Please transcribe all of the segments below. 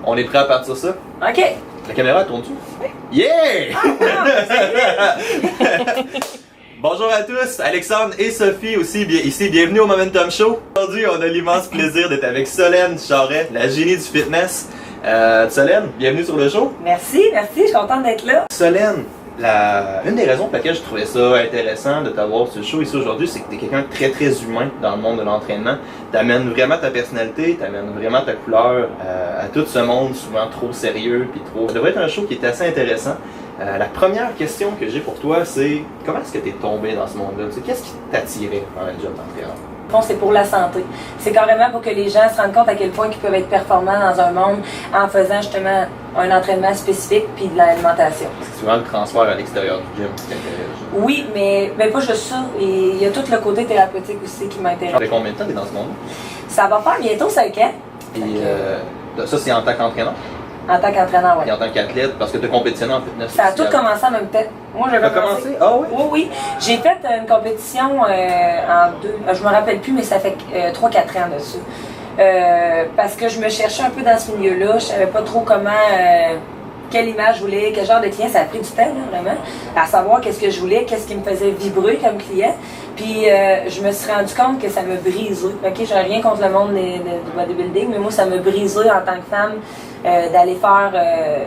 On est prêt à partir ça? OK. La caméra tourne-tu? Oui. Yeah! Bonjour à tous, Alexandre et Sophie aussi ici, bienvenue au Momentum Show. Aujourd'hui, on a l'immense plaisir d'être avec Solène Charret, la génie du fitness. Solène, bienvenue sur le show. Merci, je suis contente d'être là. Solène, une des raisons pour lesquelles je trouvais ça intéressant de t'avoir sur le show ici aujourd'hui, c'est que tu es quelqu'un de très très humain dans le monde de l'entraînement. Tu amènes vraiment ta personnalité, tu amènes vraiment ta couleur à tout ce monde souvent trop sérieux puis trop. Ça devrait être un show qui est assez intéressant. La première question que j'ai pour toi, c'est comment est-ce que tu es tombé dans ce monde-là? Tu sais, qu'est-ce qui t'attirait dans le job d'entraîneur? C'est pour la santé. C'est carrément pour que les gens se rendent compte à quel point ils peuvent être performants dans un monde en faisant justement un entraînement spécifique puis de l'alimentation. C'est souvent le transfert à l'extérieur du gym qui t'intéresse. Oui, mais pas juste ça. Et il y a tout le côté thérapeutique aussi qui m'intéresse. Ça fait combien de temps tu es dans ce monde? Ça va faire bientôt 5 ans. Et ça, c'est en tant qu'entraîneur? En tant qu'entraîneur, oui. Et en tant qu'athlète, parce que tu as compétitionné en fitness. Ça a tout commencé en même temps. Moi, j'avais commencé. Ah oui? Oui. J'ai fait une compétition je me rappelle plus, mais ça fait 3-4 ans de ça. Parce que je me cherchais un peu dans ce milieu-là. Je savais pas trop comment, quelle image je voulais, quel genre de client. Ça a pris du temps, là, vraiment, à savoir qu'est-ce que je voulais, qu'est-ce qui me faisait vibrer comme client. Puis je me suis rendu compte que ça me brisait. OK, j'ai rien contre le monde du bodybuilding, mais moi, ça me brisait en tant que femme. D'aller faire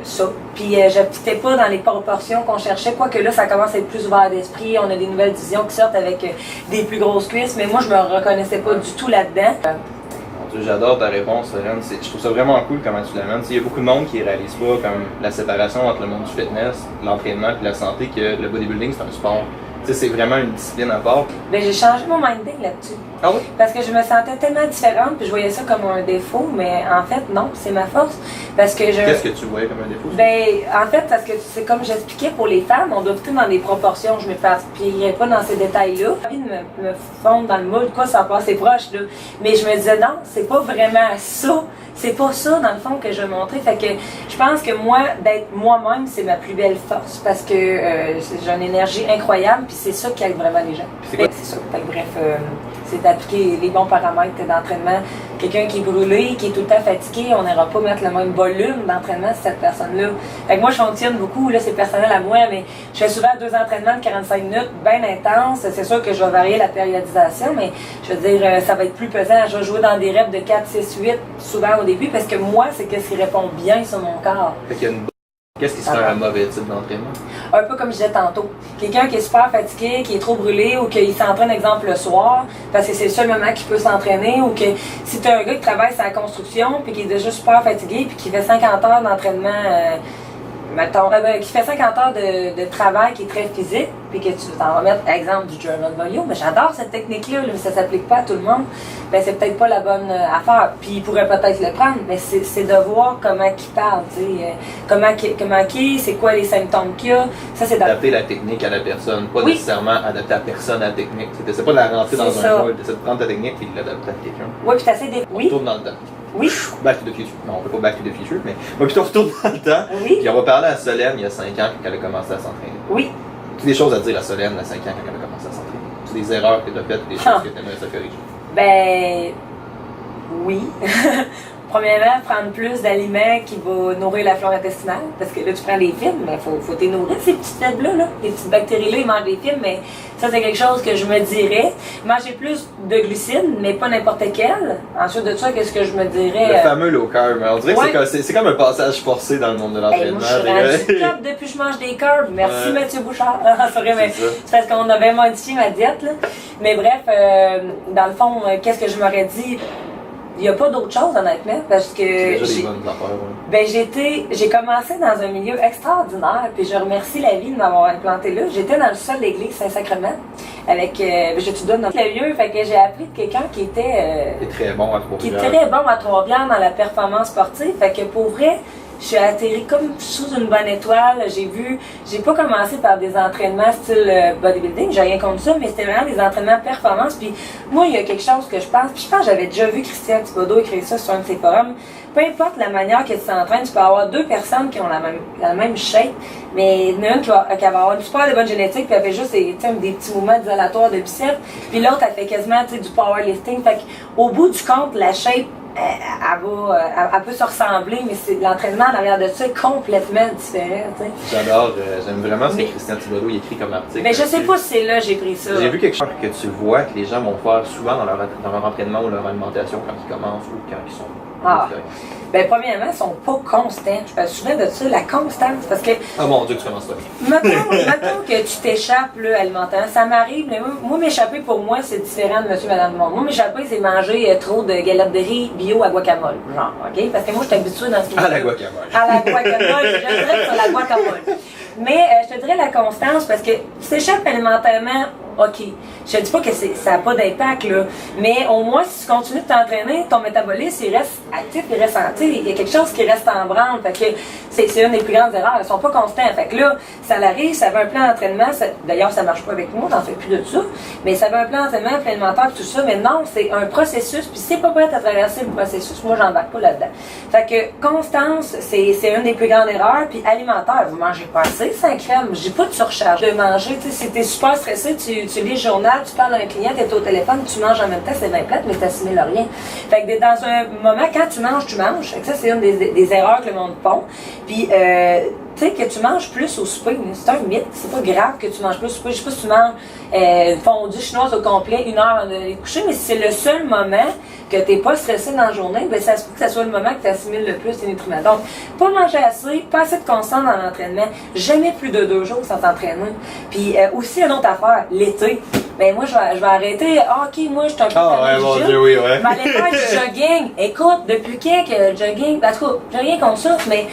ça. Puis je n'étais pas dans les proportions qu'on cherchait, quoique là, ça commence à être plus ouvert d'esprit. On a des nouvelles visions qui sortent avec des plus grosses cuisses, mais moi, je me reconnaissais pas du tout là-dedans. Mon Dieu, j'adore ta réponse, Solène. Je trouve ça vraiment cool comment tu l'amènes. Il y a beaucoup de monde qui ne réalise pas comme la séparation entre le monde du fitness, l'entraînement et la santé, que le bodybuilding, c'est un sport. C'est vraiment une discipline à part. Ben, j'ai changé mon minding là-dessus. Ah oui? Parce que je me sentais tellement différente, puis je voyais ça comme un défaut, mais en fait, non, c'est ma force. Parce que Qu'est-ce que tu voyais comme un défaut? Ben, en fait, parce que c'est comme j'expliquais pour les femmes, on doit tout dans des proportions, je ne m'éparpillerai pas dans ces détails-là. J'ai envie de me fondre dans le moule, quoi, ça passe proche, là. Mais je me disais, non, c'est pas vraiment ça. C'est pas ça, dans le fond, que je veux montrer. Fait que je pense que moi, d'être moi-même, c'est ma plus belle force parce que j'ai une énergie incroyable, puis c'est ça qui aide vraiment les gens. C'est ça. Fait que bref, c'est d'appliquer les bons paramètres d'entraînement. Quelqu'un qui est brûlé, qui est tout le temps fatigué, on n'ira pas mettre le même volume d'entraînement sur cette personne-là. Fait que moi, je fonctionne beaucoup, là, c'est personnel à moi, mais je fais souvent 2 entraînements de 45 minutes, bien intenses. C'est sûr que je vais varier la périodisation, mais je veux dire, ça va être plus pesant. Je vais jouer dans des reps de 4, 6, 8, souvent au début, parce que moi, c'est ce qui répond bien sur mon corps. Fait qu'il y a Qu'est-ce qui se fait un mauvais type d'entraînement? Un peu comme je disais tantôt. Quelqu'un qui est super fatigué, qui est trop brûlé ou qu'il s'entraîne, exemple, le soir, parce que c'est le seul moment qu'il peut s'entraîner, ou que si tu as un gars qui travaille sur la construction puis qui est déjà super fatigué puis qui fait 50 heures d'entraînement, qui fait 50 heures de travail qui est très physique, puis que tu t'en vas mettre, exemple, du journal volume, mais j'adore cette technique-là, mais ça s'applique pas à tout le monde, ben c'est peut-être pas la bonne affaire. Puis il pourrait peut-être le prendre, mais c'est de voir comment il parle, tu sais, comment c'est quoi les symptômes qu'il a. Ça, c'est adapter la technique à la personne, pas nécessairement adapter la personne à la technique. C'est pas de la rentrer dans un rôle, c'est de prendre ta technique et de l'adapter à quelqu'un. Oui, puis t'essaies de... On retourne dans le temps. Oui. Back to the future. Non, on peut pas back to the future, mais on va plutôt retourner dans le temps. Oui. Puis on va parler à Solène il y a 5 ans quand elle a commencé à s'entraîner. Oui. Tu as des choses à dire à Solène il y a 5 ans quand elle a commencé à s'entraîner. C'est des erreurs que tu as faites, des choses que tu aimerais se corriger. Ben, oui. Premièrement, prendre plus d'aliments qui vont nourrir la flore intestinale, parce que là, tu prends des fibres, mais il faut t'es nourrir ces petites fibres-là, là. Les petites bactéries-là, ils mangent des fibres, mais ça, c'est quelque chose que je me dirais. Manger plus de glucides, mais pas n'importe quel. Ensuite de ça, qu'est-ce que je me dirais? Le fameux low carb, on dirait que c'est comme un passage forcé dans le monde de l'entraînement. Moi, je suis top depuis que je mange des carbs. Merci, Mathieu Bouchard. C'est vrai, mais c'est parce qu'on avait modifié ma diète, là. Mais bref, dans le fond, qu'est-ce que je m'aurais dit? Il n'y a pas d'autre chose, honnêtement, parce que j'ai commencé dans un milieu extraordinaire, puis je remercie la vie de m'avoir implanté là. J'étais dans le sol de l'église Saint-Sacrement, avec, je te donne le lieu, fait que j'ai appris de quelqu'un qui était très bon à Trois-Rivières. Qui est très bon à Trois-Rivières dans la performance sportive, fait que pour vrai, je suis atterrie comme sous une bonne étoile. J'ai pas commencé par des entraînements style bodybuilding, j'ai rien contre ça, mais c'était vraiment des entraînements performance. Puis moi, il y a quelque chose que je pense que j'avais déjà vu Christian Thibodeau écrire ça sur un de ses forums. Peu importe la manière que tu t'entraînes, tu peux avoir 2 personnes qui ont la même shape, mais il y en a une qui va avoir une super de bonne génétique, puis elle fait juste des petits mouvements isolatoires de biceps, puis l'autre, elle fait quasiment du powerlifting. Fait qu'au bout du compte, la shape elle peut se ressembler, mais c'est l'entraînement en arrière de ça est complètement différent. T'sais. J'adore, j'aime vraiment ce que Christian Thibodeau écrit comme article. Mais je sais pas si c'est là que j'ai pris ça. J'ai vu quelque chose que tu vois que les gens vont faire souvent dans leur entraînement ou leur alimentation quand ils commencent ou quand ils sont. Ben, premièrement, ils sont pas constants. Je parle souvent de ça, la constance, parce que... Ah mon Dieu, tu commences là. Mettons que tu t'échappes là, alimentairement. Ça m'arrive, mais moi, m'échapper, pour moi, c'est différent de monsieur, madame, monde. Moi, m'échapper, c'est manger trop de galettes de riz bio à guacamole, genre, OK? Parce que moi, je suis habituée dans ce À la guacamole. À la guacamole, je dirais sur la guacamole. Mais je te dirais la constance, parce que tu t'échappes alimentairement, OK. Je te dis pas que ça n'a pas d'impact, là. Mais au moins, si tu continues de t'entraîner, ton métabolisme, il reste actif, il reste il y a quelque chose qui reste en branle. Fait que c'est une des plus grandes erreurs. Ils sont pas constants. Fait que là, ça arrive, ça veut un plan d'entraînement. D'ailleurs, ça marche pas avec moi, j'en fais plus de ça. Mais ça veut un plan d'entraînement, un plan alimentaire, tout ça. Mais non, c'est un processus. Puis si c'est pas prêt à traverser le processus, moi, j'embarque pas là-dedans. Fait que constance, c'est une des plus grandes erreurs. Puis alimentaire, vous mangez pas assez, sans crème. J'ai pas de surcharge de manger. Tu sais, si t'es super stressé, tu lis le journal, tu parles à un client, tu es au téléphone, tu manges en même temps, c'est bien plate, mais tu n'assimiles rien. Fait que dans un moment, quand tu manges, tu manges. Fait que ça, c'est une des erreurs que le monde font. Puis, tu sais, que tu manges plus au souper, c'est un mythe. C'est pas grave que tu manges plus au souper. Je sais pas si tu manges une fondue chinoise au complet 1 heure avant de coucher, mais si c'est le seul moment que tu n'es pas stressé dans la journée, ben ça se peut que ça soit le moment que tu assimiles le plus tes nutriments. Donc, pas manger assez, pas assez de constance dans l'entraînement, jamais plus de 2 jours sans t'entraîner. Puis aussi, une autre affaire, l'été. Ben moi, je vais arrêter. Ah, OK, moi, je suis un peu mon Dieu, oui, ouais. Je vais aller faire du jogging. Écoute, depuis quand que le jogging... En tout cas, j'ai rien contre ça, mais...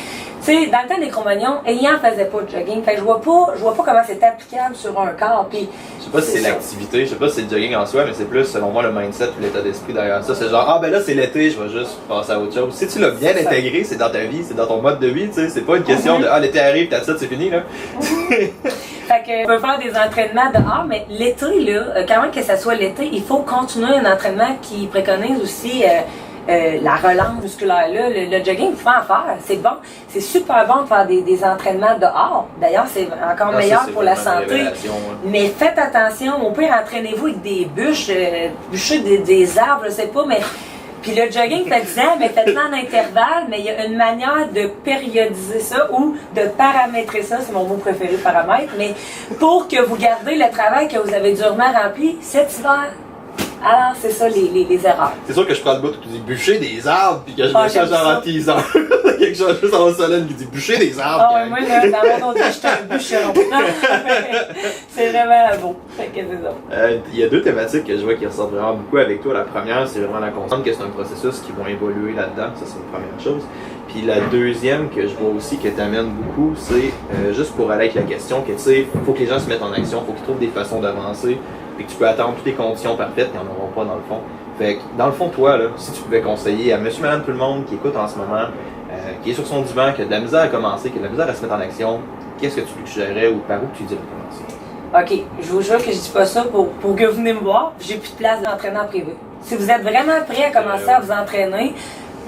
Tu sais, dans le temps des Cro-Magnons, Elian faisait pas de jogging. Fait que je vois pas comment c'est applicable sur un corps. Puis, je sais pas si c'est l'activité, je sais pas si c'est le jogging en soi, mais c'est plus, selon moi, le mindset ou l'état d'esprit derrière ça. C'est genre, ah ben là, c'est l'été, je vais juste passer à autre chose. Si tu l'as bien intégré, c'est dans ta vie, c'est dans ton mode de vie, tu sais. C'est pas une question de, ah, l'été arrive, t'as ça, c'est fini, là. Fait que, on peut faire des entraînements dehors, mais l'été, là, quand même que ça soit l'été, il faut continuer un entraînement qui préconise aussi la relance musculaire. Là, le jogging, il faut en faire. C'est bon. C'est super bon de faire des entraînements dehors. D'ailleurs, c'est encore meilleur pour la santé. Mais faites attention. Au pire, entraînez-vous avec des bûches, bûcher des arbres, je sais pas, mais... Puis le jogging, faites-en, mais faites-le en intervalle, mais il y a une manière de périodiser ça ou de paramétrer ça, c'est mon mot préféré, paramètre, mais pour que vous gardez le travail que vous avez durement rempli cet hiver. Alors, c'est ça les erreurs. C'est sûr que je prends le bout où tu dis bûcher des arbres, puis que je me change en teaser. Quelque chose juste en solenne qui dit bûcher des arbres. Ah, moi, là, dans mon autre, j'étais un bûcheron. C'est vraiment beau. Fait que c'est ça. Il y a 2 thématiques que je vois qui ressortent vraiment beaucoup avec toi. La première, c'est vraiment la constance, que c'est un processus qui va évoluer là-dedans. Ça, c'est une première chose. Puis la deuxième que je vois aussi que t'amène beaucoup, c'est juste pour aller avec la question que tu sais, faut que les gens se mettent en action, faut qu'ils trouvent des façons d'avancer. Puis que tu peux attendre toutes les conditions parfaites, ils n'en auront pas dans le fond. Fait que, dans le fond, toi, là, si tu pouvais conseiller à monsieur, madame, tout le monde qui écoute en ce moment, qui est sur son divan, qui a de la misère à commencer, qui a de la misère à se mettre en action, qu'est-ce que tu lui suggérerais ou par où tu lui dirais de OK, commencer? je vous jure que je dis pas ça pour que vous venez me voir, j'ai plus de place d'entraînement en privé. Si vous êtes vraiment prêt à commencer à vous entraîner,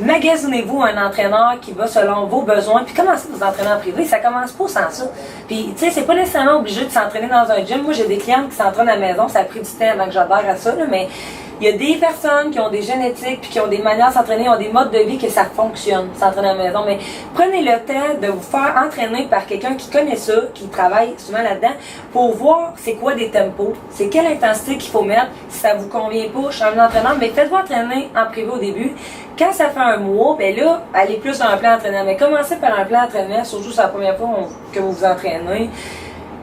magasinez-vous un entraîneur qui va selon vos besoins, puis commencez vous entraîner en privé, ça commence pas sans ça. Puis, tu sais, c'est pas nécessairement obligé de s'entraîner dans un gym. Moi, j'ai des clientes qui s'entraînent à la maison, ça a pris du temps avant que j'adhère à ça, là, mais il y a des personnes qui ont des génétiques, puis qui ont des manières de s'entraîner, qui ont des modes de vie que ça fonctionne, s'entraîner à la maison. Mais prenez le temps de vous faire entraîner par quelqu'un qui connaît ça, qui travaille souvent là-dedans, pour voir c'est quoi des tempos, c'est quelle intensité qu'il faut mettre. Si ça vous convient pas, changez d'entraîneur, mais faites-vous entraîner en privé au début. Quand ça fait un mois, ben là, allez plus dans un plan d'entraînement. Mais commencez par un plan d'entraînement, surtout c'est la première fois que vous vous entraînez.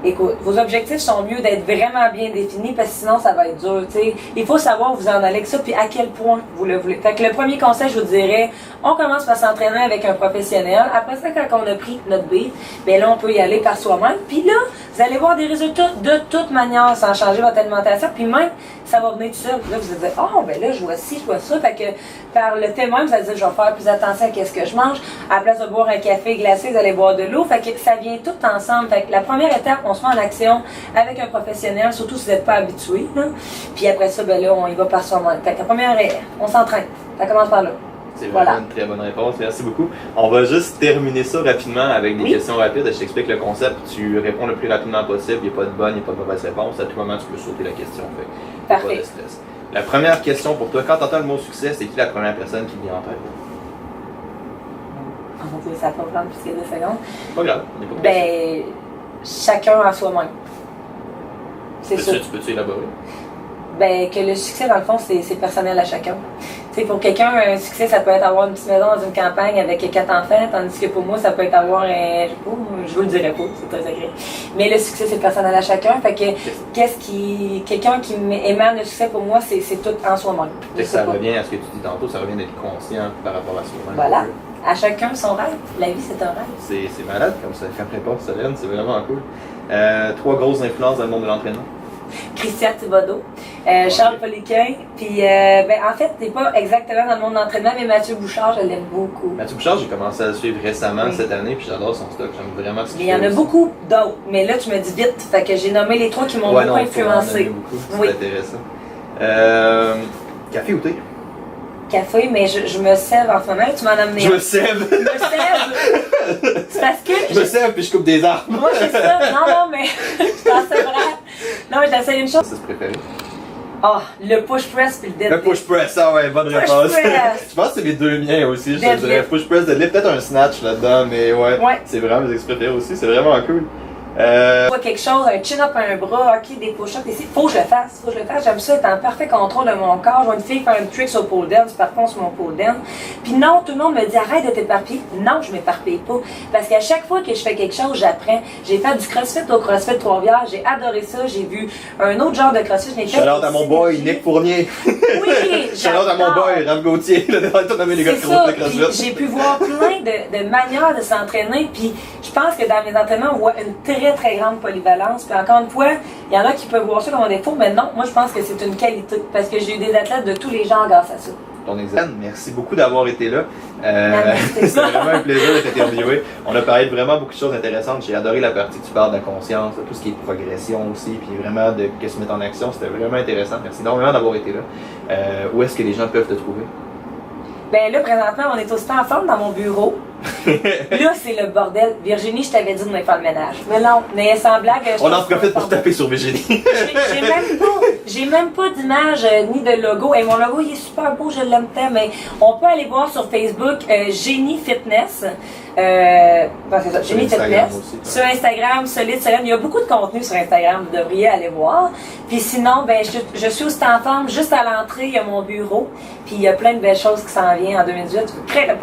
Écoute, vos objectifs sont mieux d'être vraiment bien définis parce que sinon ça va être dur, tu sais. Il faut savoir où vous en allez avec ça puis à quel point vous le voulez. Fait que le premier conseil, je vous dirais, on commence par s'entraîner avec un professionnel. Après ça, quand on a pris notre beat, ben là, on peut y aller par soi-même. Puis là, vous allez voir des résultats de toute manière sans changer votre alimentation. Puis même, ça va venir tout seul. Là, vous allez dire, oh, ben là, je vois ci, je vois ça. Fait que par le témoin, vous allez dire, je vais faire plus attention à ce que je mange. À la place de boire un café glacé, vous allez boire de l'eau. Fait que ça vient tout ensemble. Fait que la première étape, on se met en action avec un professionnel, surtout si vous n'êtes pas habitué. Là. Puis après ça, ben là, on y va par soi-même. Fait que la première, on s'entraîne. Ça commence par là. C'est vraiment une très bonne réponse. Merci beaucoup. On va juste terminer ça rapidement avec des questions rapides. Je t'explique le concept. Tu réponds le plus rapidement possible. Il n'y a pas de bonne, il n'y a pas de mauvaise réponse. À tout moment, tu peux sauter la question. Fait. Parfait. Pas de stress. La première question pour toi, quand tu entends le mot succès, c'est qui la première personne qui te vient en tête? Oh mon Dieu, ça va prendre plus que 2 secondes. Pas grave, on n'est pas Ben, chacun en soi-même. C'est ça. Tu peux-tu élaborer? Ben, que le succès, dans le fond, c'est personnel à chacun. Tu sais, pour quelqu'un, un succès, ça peut être avoir une petite maison dans une campagne avec 4 enfants, tandis que pour moi, ça peut être avoir un. Je vous le dirai pas, c'est très agréable. Mais le succès, c'est personnel à chacun. Fait que, quelqu'un qui émane le succès pour moi, c'est tout en soi-même. Ça revient à ce que tu dis tantôt, ça revient d'être conscient par rapport à soi-même. Voilà. À chacun son rêve. La vie, c'est un rêve. C'est malade comme ça, comme réponse, Solène, c'est vraiment cool. 3 grosses influences dans le monde de l'entraînement. Christian Thibodeau, Charles Poliquin, puis en fait, t'es pas exactement dans le monde de l'entraînement, mais Mathieu Bouchard, je l'aime beaucoup. Mathieu Bouchard, j'ai commencé à le suivre récemment cette année, puis j'adore son stock, j'aime vraiment ce qu'il fait. Il y en a beaucoup d'autres, mais là, tu me dis vite, fait que j'ai nommé les 3 qui m'ont beaucoup influencé. C'est intéressant. Café ou thé? Café, mais je me sève en ce moment, tu m'en as amené. Je me sève! Je me sève! C'est parce que. Je me sève puis je coupe des arbres! Moi, c'est ça. Non, mais. Je t'en sèverais. Non, mais j'essaie une chose. C'est ce préféré? Ah, le push press puis le deadlift. Le push press, ah ouais, bonne réponse. Je pense que c'est les 2 miens aussi, je te dirais. Push press, deadlift, peut-être un snatch là-dedans, mais ouais. C'est vraiment mes ex préférés aussi, c'est vraiment cool. Quelque chose, un chin-up, un bras, ok, des push-ups ici, faut que je le fasse, j'aime ça être en parfait contrôle de mon corps. Je vois une fille faire une trick sur pole dance, par contre sur mon pole dance. Puis non, tout le monde me dit arrête de t'éparpiller. Non, je m'éparpille pas. Parce qu'à chaque fois que je fais quelque chose, j'apprends. J'ai fait du crossfit au CrossFit Trois-Rivières, j'ai adoré ça, j'ai vu un autre genre de crossfit. Shout-out à mon boy, Nick Fournier. Oui, shout-out à mon boy, Raph Gauthier, le directeur de les gars de CrossFit. J'ai pu voir plein de manières de s'entraîner, puis je pense que dans mes entraînements, on voit une très grande polyvalence. Puis encore une fois, il y en a qui peuvent voir ça comme un défaut, mais non, moi je pense que c'est une qualité parce que j'ai eu des athlètes de tous les genres grâce à ça. Ton exemple, merci beaucoup d'avoir été là. C'est vraiment un plaisir d'être interviewé. On a parlé de vraiment beaucoup de choses intéressantes. J'ai adoré la partie que tu parles de la conscience, de tout ce qui est progression aussi, puis vraiment de que se mettre en action. C'était vraiment intéressant. Merci énormément d'avoir été là. Où est-ce que les gens peuvent te trouver? Ben là, présentement, on est aussi en forme dans mon bureau. Là, c'est le bordel. Virginie, je t'avais dit de me faire le ménage. Mais non, mais sans blague. On en profite pour taper sur Virginie. J'ai même pas d'image ni de logo. Et mon logo, il est super beau, je l'aime tant. Mais on peut aller voir sur Facebook Génie Fitness. C'est ça, Génie Fitness. Aussi, sur Instagram, Solide Solène. Il y a beaucoup de contenu sur Instagram, vous devriez aller voir. Puis sinon, ben, je suis aussi en forme. Juste à l'entrée, il y a mon bureau. Puis il y a plein de belles choses qui s'en viennent en 2018. Très pas.